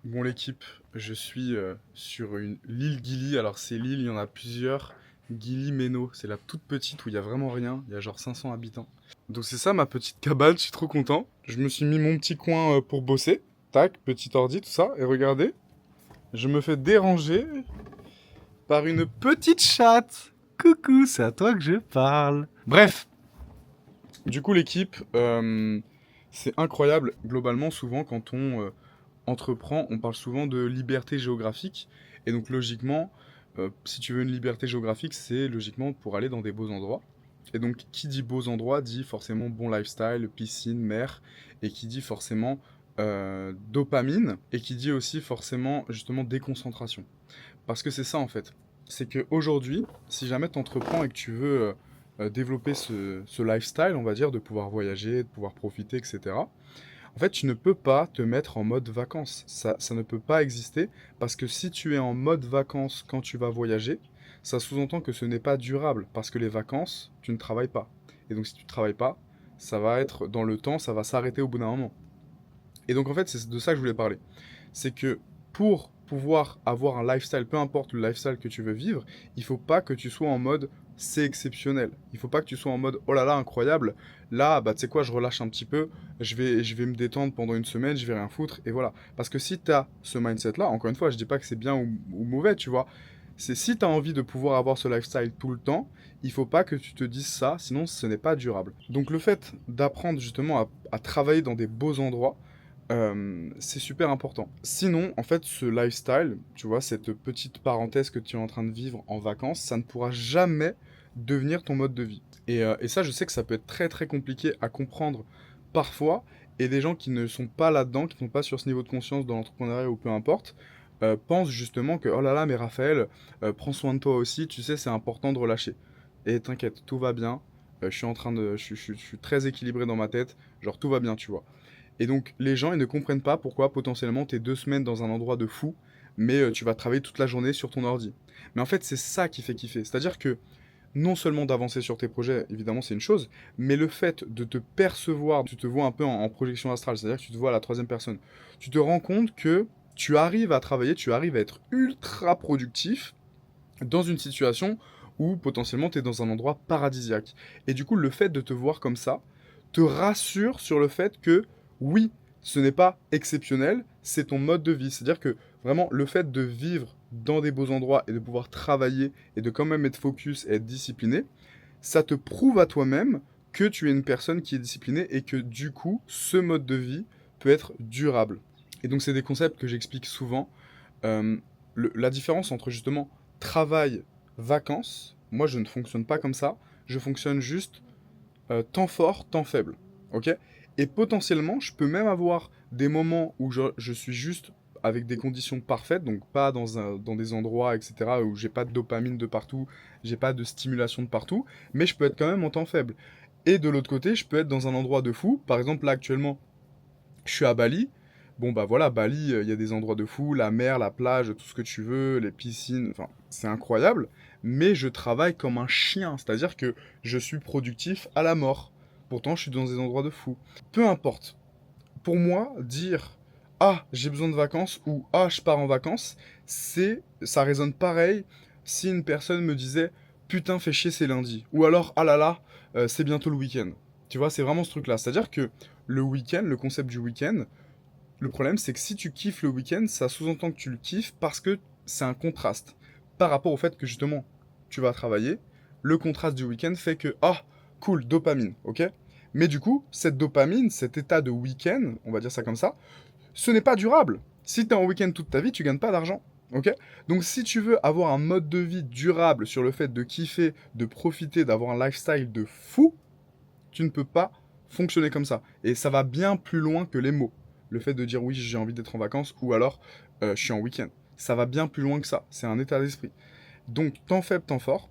Bon l'équipe, je suis sur l'île Gili, alors c'est l'île, il y en a plusieurs. Gili Meno, c'est la toute petite où il y a vraiment rien, il y a genre 500 habitants. Donc c'est ça ma petite cabane, je suis trop content. Je me suis mis mon petit coin pour bosser. Tac, petit ordi, tout ça. Et regardez, je me fais déranger par une petite chatte. Coucou, c'est à toi que je parle. Bref, du coup l'équipe, c'est incroyable. Globalement, souvent quand on entreprend, on parle souvent de liberté géographique. Et donc logiquement, si tu veux une liberté géographique, c'est logiquement pour aller dans des beaux endroits. Et donc qui dit beaux endroits dit forcément bon lifestyle, piscine, mer, et qui dit forcément dopamine, et qui dit aussi forcément justement déconcentration. Parce que c'est ça en fait. C'est qu'aujourd'hui, si jamais tu entreprends et que tu veux développer ce lifestyle, on va dire, de pouvoir voyager, de pouvoir profiter, etc., en fait, tu ne peux pas te mettre en mode vacances. Ça ne peut pas exister parce que si tu es en mode vacances quand tu vas voyager, ça sous-entend que ce n'est pas durable parce que les vacances, tu ne travailles pas. Et donc si tu ne travailles pas, ça va être dans le temps, ça va s'arrêter au bout d'un moment. Et donc en fait, c'est de ça que je voulais parler. C'est que pour pouvoir avoir un lifestyle, peu importe le lifestyle que tu veux vivre, il faut pas que tu sois en mode c'est exceptionnel. Il faut pas que tu sois en mode oh là là incroyable. Là, bah tu sais quoi, je relâche un petit peu, je vais me détendre pendant une semaine, je vais rien foutre et voilà. Parce que si tu as ce mindset là, encore une fois, je dis pas que c'est bien ou mauvais, tu vois. C'est si tu as envie de pouvoir avoir ce lifestyle tout le temps, il faut pas que tu te dises ça, sinon ce n'est pas durable. Donc le fait d'apprendre justement à travailler dans des beaux endroits, c'est super important. Sinon, en fait, ce lifestyle, tu vois, cette petite parenthèse que tu es en train de vivre en vacances, ça ne pourra jamais devenir ton mode de vie. Et ça, je sais que ça peut être très très compliqué à comprendre parfois, et des gens qui ne sont pas là-dedans, qui ne sont pas sur ce niveau de conscience dans l'entrepreneuriat ou peu importe, pensent justement que, oh là là, mais Raphaël, prends soin de toi aussi, tu sais, c'est important de relâcher. Et t'inquiète, tout va bien, je suis en train de... je suis très équilibré dans ma tête, genre tout va bien, tu vois. Et donc, les gens, ils ne comprennent pas pourquoi potentiellement tu es 2 semaines dans un endroit de fou, mais tu vas travailler toute la journée sur ton ordi. Mais en fait, c'est ça qui fait kiffer. C'est-à-dire que non seulement d'avancer sur tes projets, évidemment, c'est une chose, mais le fait de te percevoir, tu te vois un peu en projection astrale, c'est-à-dire que tu te vois à la troisième personne. Tu te rends compte que tu arrives à travailler, tu arrives à être ultra productif dans une situation où potentiellement tu es dans un endroit paradisiaque. Et du coup, le fait de te voir comme ça te rassure sur le fait que oui, ce n'est pas exceptionnel, c'est ton mode de vie. C'est-à-dire que vraiment, le fait de vivre dans des beaux endroits et de pouvoir travailler et de quand même être focus et être discipliné, ça te prouve à toi-même que tu es une personne qui est disciplinée et que du coup, ce mode de vie peut être durable. Et donc, c'est des concepts que j'explique souvent. Euh, la différence entre justement travail, vacances, moi je ne fonctionne pas comme ça. Je fonctionne juste temps fort, temps faible. Ok. Et potentiellement, je peux même avoir des moments où je suis juste avec des conditions parfaites, donc pas dans des endroits, etc., où j'ai pas de dopamine de partout, j'ai pas de stimulation de partout, mais je peux être quand même en temps faible. Et de l'autre côté, je peux être dans un endroit de fou. Par exemple, là actuellement, je suis à Bali. Bon bah voilà, Bali, il y a des endroits de fou, la mer, la plage, tout ce que tu veux, les piscines, enfin, c'est incroyable. Mais je travaille comme un chien, c'est-à-dire que je suis productif à la mort. Pourtant, je suis dans des endroits de fou. Peu importe. Pour moi, dire ah, j'ai besoin de vacances ou ah, je pars en vacances, ça résonne pareil si une personne me disait putain, fais chier, c'est lundi. Ou alors ah là là, c'est bientôt le week-end. Tu vois, c'est vraiment ce truc-là. C'est-à-dire que le week-end, le concept du week-end, le problème, c'est que si tu kiffes le week-end, ça sous-entend que tu le kiffes parce que c'est un contraste. Par rapport au fait que justement, tu vas travailler, le contraste du week-end fait que, ah, cool, dopamine, ok. Mais du coup, cette dopamine, cet état de week-end, on va dire ça comme ça, ce n'est pas durable. Si tu es en week-end toute ta vie, tu gagnes pas d'argent, ok. Donc si tu veux avoir un mode de vie durable sur le fait de kiffer, de profiter, d'avoir un lifestyle de fou, tu ne peux pas fonctionner comme ça. Et ça va bien plus loin que les mots. Le fait de dire oui, j'ai envie d'être en vacances ou alors je suis en week-end. Ça va bien plus loin que ça. C'est un état d'esprit. Donc, temps faible, temps fort,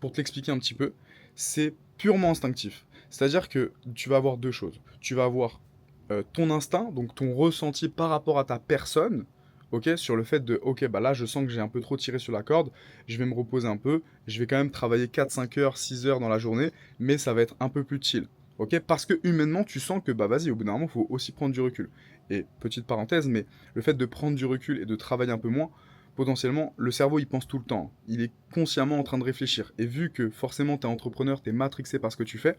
pour te l'expliquer un petit peu, c'est purement instinctif. C'est-à-dire que tu vas avoir deux choses. Tu vas avoir ton instinct, donc ton ressenti par rapport à ta personne, ok, sur le fait de, ok, bah là, je sens que j'ai un peu trop tiré sur la corde, je vais me reposer un peu, je vais quand même travailler 4, 5 heures, 6 heures dans la journée, mais ça va être un peu plus chill, ok, parce que humainement, tu sens que, bah vas-y, au bout d'un moment, il faut aussi prendre du recul. Et petite parenthèse, mais le fait de prendre du recul et de travailler un peu moins, potentiellement, le cerveau, il pense tout le temps. Il est consciemment en train de réfléchir. Et vu que forcément, tu es entrepreneur, tu es matrixé par ce que tu fais,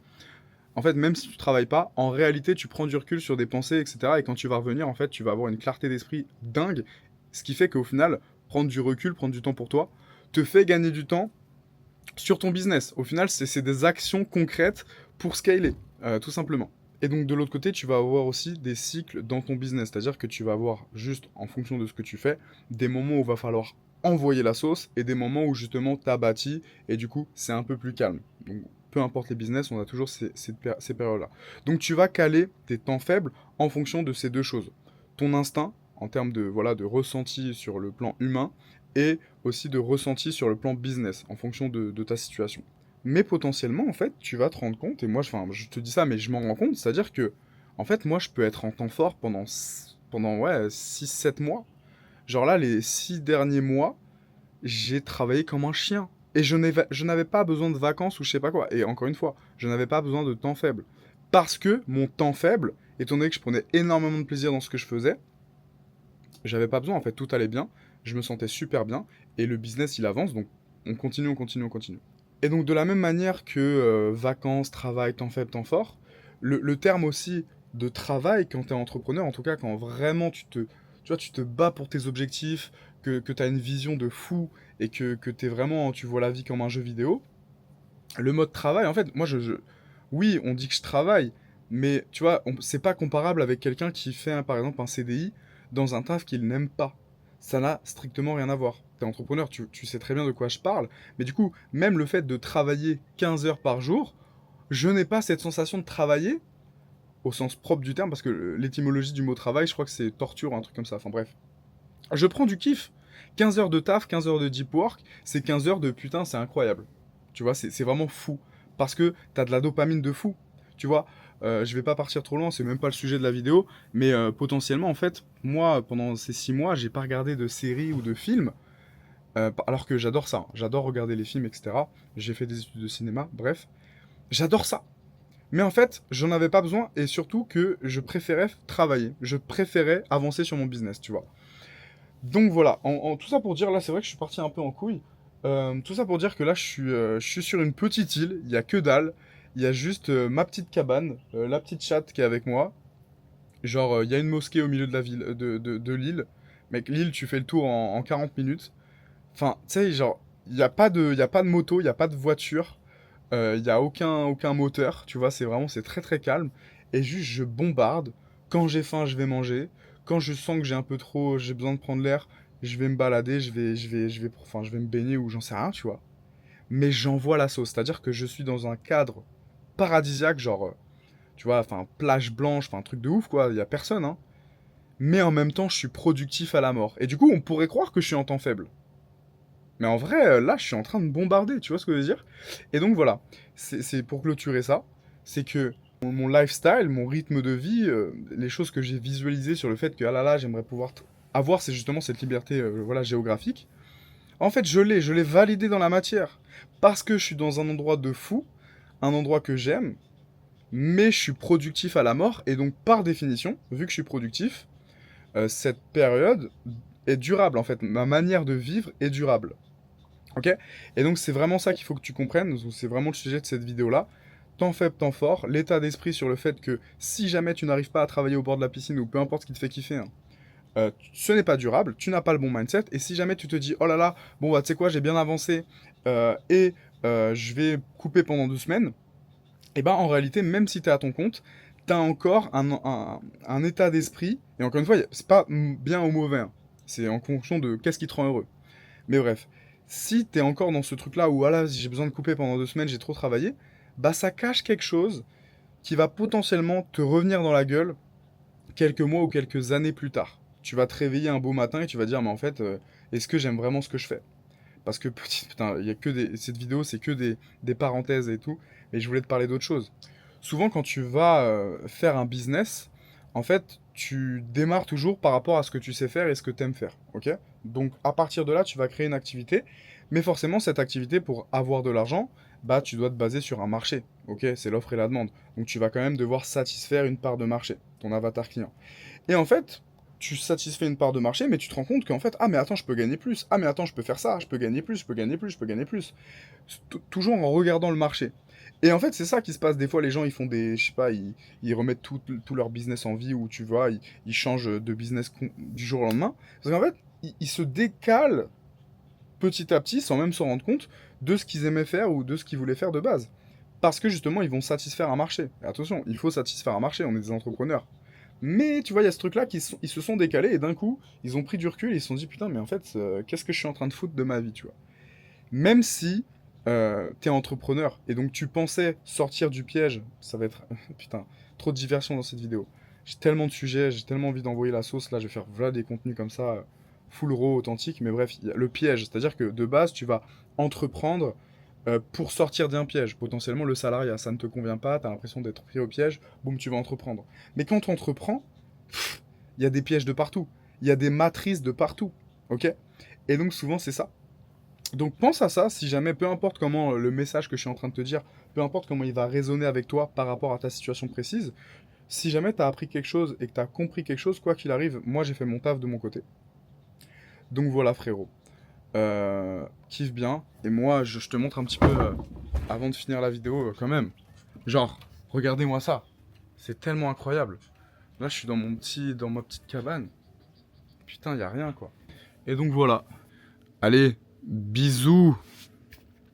en fait, même si tu travailles pas, en réalité, tu prends du recul sur des pensées, etc. Et quand tu vas revenir, en fait, tu vas avoir une clarté d'esprit dingue. Ce qui fait qu'au final, prendre du recul, prendre du temps pour toi, te fait gagner du temps sur ton business. Au final, c'est des actions concrètes pour scaler, tout simplement. Et donc de l'autre côté, tu vas avoir aussi des cycles dans ton business. C'est-à-dire que tu vas avoir juste, en fonction de ce que tu fais, des moments où il va falloir envoyer la sauce et des moments où justement tu as bâti et du coup c'est un peu plus calme. Donc peu importe les business, on a toujours ces périodes-là. Donc tu vas caler tes temps faibles en fonction de ces deux choses. Ton instinct, en termes de, voilà, de ressenti sur le plan humain, et aussi de ressenti sur le plan business, en fonction de ta situation. Mais potentiellement, en fait, tu vas te rendre compte, et moi, enfin, je te dis ça, mais je m'en rends compte, c'est-à-dire que, en fait, moi, je peux être en temps fort pendant ouais, 6 7 mois. Genre là, les 6 derniers mois, j'ai travaillé comme un chien. Et je n'avais pas besoin de vacances ou je sais pas quoi. Et encore une fois, je n'avais pas besoin de temps faible. Parce que mon temps faible, étant donné que je prenais énormément de plaisir dans ce que je faisais, j'avais pas besoin, en fait, tout allait bien, je me sentais super bien, et le business, il avance, donc on continue, on continue, on continue. Et donc de la même manière que vacances, travail, temps faible, temps fort, le terme aussi de travail quand tu es entrepreneur, en tout cas quand vraiment tu vois, tu te bats pour tes objectifs, que tu as une vision de fou et que t'es vraiment, tu vois la vie comme un jeu vidéo, le mode travail, en fait, moi oui, on dit que je travaille, mais tu vois, c'est pas comparable avec quelqu'un qui fait par exemple un CDI dans un taf qu'il n'aime pas. Ça n'a strictement rien à voir. T'es entrepreneur, tu sais très bien de quoi je parle, mais du coup, même le fait de travailler 15 heures par jour, je n'ai pas cette sensation de travailler au sens propre du terme, parce que l'étymologie du mot travail, je crois que c'est torture ou un truc comme ça. Enfin bref. Je prends du kiff. 15 heures de taf, 15 heures de deep work, c'est 15 heures de putain, c'est incroyable. Tu vois, c'est vraiment fou. Parce que t'as de la dopamine de fou. Tu vois, je vais pas partir trop loin, c'est même pas le sujet de la vidéo, mais potentiellement, en fait, moi, pendant ces 6 mois, j'ai pas regardé de séries ou de films, alors que j'adore ça, hein. J'adore regarder les films, etc. J'ai fait des études de cinéma, bref. J'adore ça. Mais en fait, j'en avais pas besoin, et surtout que je préférais travailler. Je préférais avancer sur mon business, tu vois. Donc voilà, tout ça pour dire, là c'est vrai que je suis parti un peu en couille. Tout ça pour dire que là je suis sur une petite île, il y a que dalle, il y a juste ma petite cabane, la petite chatte qui est avec moi. Genre il y a une mosquée au milieu de la ville, de l'île. Mec, l'île tu fais le tour en 40 minutes. Enfin, tu sais, genre, il y a pas de moto, il n'y a pas de voiture, il n'y a aucun moteur, tu vois, c'est très très calme. Et juste, je bombarde. Quand j'ai faim, je vais manger. Quand je sens que j'ai besoin de prendre l'air, je vais me balader, enfin, je vais me baigner ou j'en sais rien, tu vois. Mais j'envoie la sauce, c'est-à-dire que je suis dans un cadre paradisiaque, genre, tu vois, enfin, plage blanche, enfin, un truc de ouf, quoi, il y a personne, hein. Mais en même temps, je suis productif à la mort. Et du coup, on pourrait croire que je suis en temps faible. Mais en vrai, là, je suis en train de bombarder, tu vois ce que je veux dire? Et donc voilà, c'est pour clôturer ça, c'est que mon lifestyle, mon rythme de vie, les choses que j'ai visualisées sur le fait que, ah là là, j'aimerais pouvoir avoir, c'est justement cette liberté, voilà, géographique. En fait, je l'ai validé dans la matière. Parce que je suis dans un endroit de fou, un endroit que j'aime, mais je suis productif à la mort, et donc par définition, vu que je suis productif, cette période est durable, en fait. Ma manière de vivre est durable. Ok? Et donc c'est vraiment ça qu'il faut que tu comprennes, c'est vraiment le sujet de cette vidéo-là. Temps faible, temps fort, l'état d'esprit sur le fait que si jamais tu n'arrives pas à travailler au bord de la piscine ou peu importe ce qui te fait kiffer, hein, ce n'est pas durable, tu n'as pas le bon mindset, et si jamais tu te dis, oh là là, bon bah tu sais quoi, j'ai bien avancé, et je vais couper pendant 2 semaines, et ben en réalité, même si tu es à ton compte, tu as encore un état d'esprit, et encore une fois, c'est pas bien ou mauvais, hein. C'est en fonction de qu'est-ce qui te rend heureux. Mais bref, si t'es encore dans ce truc-là où voilà, j'ai besoin de couper pendant 2 semaines, j'ai trop travaillé, bah ça cache quelque chose qui va potentiellement te revenir dans la gueule quelques mois ou quelques années plus tard. Tu vas te réveiller un beau matin et tu vas dire, mais en fait, est-ce que j'aime vraiment ce que je fais? Parce que, putain, il y a que cette vidéo, c'est que des parenthèses et tout, mais je voulais te parler d'autre chose. Souvent, quand tu vas faire un business, en fait, tu démarres toujours par rapport à ce que tu sais faire et ce que tu aimes faire, ok? Donc, à partir de là, tu vas créer une activité, mais forcément, cette activité, pour avoir de l'argent, bah, tu dois te baser sur un marché, ok? C'est l'offre et la demande. Donc, tu vas quand même devoir satisfaire une part de marché, ton avatar client. Et en fait, tu satisfais une part de marché, mais tu te rends compte qu'en fait, ah mais attends, je peux gagner plus. Ah mais attends, je peux faire ça, je peux gagner plus, je peux gagner plus, je peux gagner plus. Toujours en regardant le marché. Et en fait, c'est ça qui se passe. Des fois, les gens, ils font des, je sais pas, ils remettent tout leur business en vie, ou tu vois, ils changent de business du jour au lendemain. Parce qu'en fait, ils se décalent petit à petit, sans même s'en rendre compte, de ce qu'ils aimaient faire ou de ce qu'ils voulaient faire de base. Parce que justement, ils vont satisfaire un marché. Et attention, il faut satisfaire un marché, on est des entrepreneurs. Mais tu vois, il y a ce truc-là, ils se sont décalés et d'un coup, ils ont pris du recul et ils se sont dit putain, mais en fait, qu'est-ce que je suis en train de foutre de ma vie, tu vois. Même si t'es entrepreneur et donc tu pensais sortir du piège, ça va être putain, trop de diversion dans cette vidéo. J'ai tellement de sujets, j'ai tellement envie d'envoyer la sauce, là je vais faire voilà des contenus comme ça, full raw, authentique, mais bref, il y a le piège, c'est-à-dire que de base tu vas entreprendre pour sortir d'un piège. Potentiellement le salariat, ça ne te convient pas, t'as l'impression d'être pris au piège, boum, tu vas entreprendre. Mais quand tu entreprends, il y a des pièges de partout, il y a des matrices de partout, ok. Et donc souvent c'est ça. Donc pense à ça, si jamais, peu importe comment le message que je suis en train de te dire, peu importe comment il va résonner avec toi par rapport à ta situation précise, si jamais tu as appris quelque chose et que tu as compris quelque chose, quoi qu'il arrive, moi j'ai fait mon taf de mon côté. Donc voilà frérot. Kiffe bien. Et moi je te montre un petit peu, avant de finir la vidéo quand même. Genre, regardez-moi ça. C'est tellement incroyable. Là je suis dans ma petite cabane. Putain, y a rien quoi. Et donc voilà. Allez, bisous.